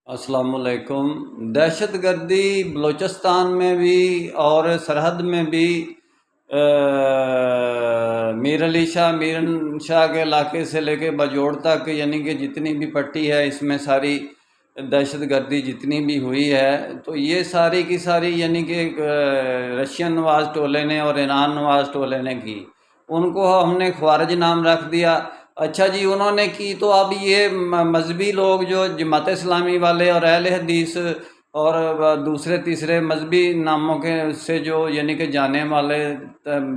السلام علیکم۔ دہشت گردی بلوچستان میں بھی اور سرحد میں بھی میر علی شاہ کے علاقے سے لے کے باجوڑ تک، یعنی کہ جتنی بھی پٹی ہے اس میں ساری دہشت گردی جتنی بھی ہوئی ہے، تو یہ ساری کی ساری یعنی کہ رشین نواز ٹولے نے اور ایران نواز ٹولے نے کی، ان کو ہم نے خوارج نام رکھ دیا۔ اچھا جی، انہوں نے کی تو اب یہ مذہبی لوگ جو جماعت اسلامی والے اور اہل حدیث اور دوسرے تیسرے مذہبی ناموں کے سے جو یعنی کہ جانے والے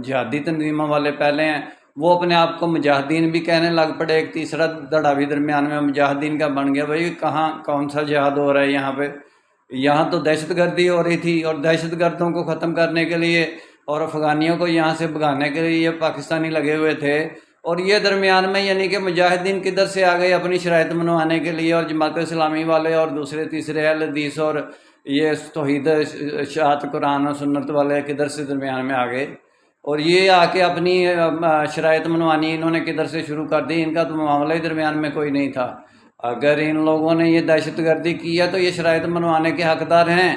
جہادی تنظیموں والے پہلے ہیں، وہ اپنے آپ کو مجاہدین بھی کہنے لگ پڑے۔ ایک تیسرا دھڑا بھی درمیان میں مجاہدین کا بن گیا۔ بھائی کہاں کون سا جہاد ہو رہا ہے یہاں پہ؟ یہاں تو دہشت گردی ہو رہی تھی، اور دہشت گردوں کو ختم کرنے کے لیے اور افغانیوں کو یہاں سے بھگانے کے لیے یہ پاکستانی لگے ہوئے تھے، اور یہ درمیان میں یعنی کہ مجاہدین کدھر سے آ گئے اپنی شرائط منوانے کے لیے، اور جماعت اسلامی والے اور دوسرے تیسرے اہل حدیث اور یہ توحید اشاعت قرآن و سنت والے کدھر سے درمیان میں آ گئے، اور یہ آ کے اپنی شرائط منوانی انہوں نے کدھر سے شروع کر دی۔ ان کا تو معاملہ ہی درمیان میں کوئی نہیں تھا۔ اگر ان لوگوں نے یہ دہشت گردی کی ہے تو یہ شرائط منوانے کے حقدار ہیں۔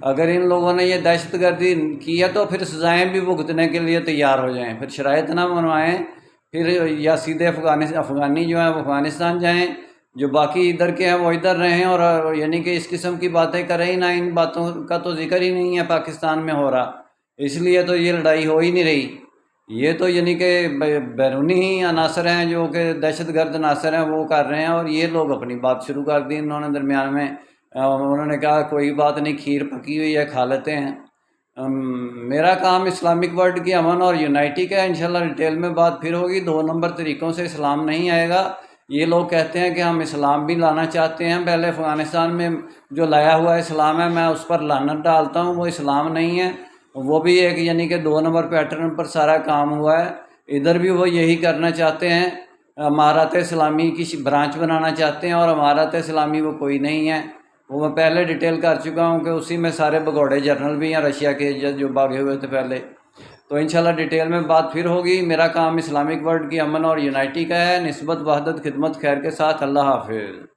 اگر ان لوگوں نے یہ دہشت گردی کی ہے تو پھر سزائیں بھی بھگتنے کے لیے تیار ہو جائیں، پھر شرائط نہ منوائیں، پھر یا سیدھے افغانی جو ہیں وہ افغانستان جائیں، جو باقی ادھر کے ہیں وہ ادھر رہیں، اور یعنی کہ اس قسم کی باتیں کریں ہی نہ۔ ان باتوں کا تو ذکر ہی نہیں ہے پاکستان میں ہو رہا، اس لیے تو یہ لڑائی ہو ہی نہیں رہی۔ یہ تو یعنی کہ بیرونی ہی عناصر ہیں جو کہ دہشت گرد عناصر ہیں وہ کر رہے ہیں، اور یہ لوگ اپنی بات شروع کر دی انہوں نے درمیان میں۔ انہوں نے کہا کوئی بات نہیں، کھیر پکی ہوئی ہے کھا لیتے ہیں۔ میرا کام اسلامک ورلڈ کی امن اور یونائٹی کا ہے۔ انشاءاللہ ڈیٹیل میں بات پھر ہوگی۔ 2 نمبر طریقوں سے اسلام نہیں آئے گا۔ یہ لوگ کہتے ہیں کہ ہم اسلام بھی لانا چاہتے ہیں، پہلے افغانستان میں جو لایا ہوا اسلام ہے میں اس پر لعنت ڈالتا ہوں، وہ اسلام نہیں ہے، وہ بھی ایک یعنی کہ 2 نمبر پیٹرن پر سارا کام ہوا ہے۔ ادھر بھی وہ یہی کرنا چاہتے ہیں، امارات اسلامی کی برانچ بنانا چاہتے ہیں، اور امارات اسلامی وہ کوئی نہیں ہے۔ وہ میں پہلے ڈیٹیل کر چکا ہوں کہ اسی میں سارے بگوڑے جرنل بھی ہیں رشیا کے جو بھاگے ہوئے تھے پہلے۔ تو انشاءاللہ ڈیٹیل میں بات پھر ہوگی۔ میرا کام اسلامک ورلڈ کی امن اور یونائٹی کا ہے، نسبت وحدت خدمت خیر کے ساتھ۔ اللہ حافظ۔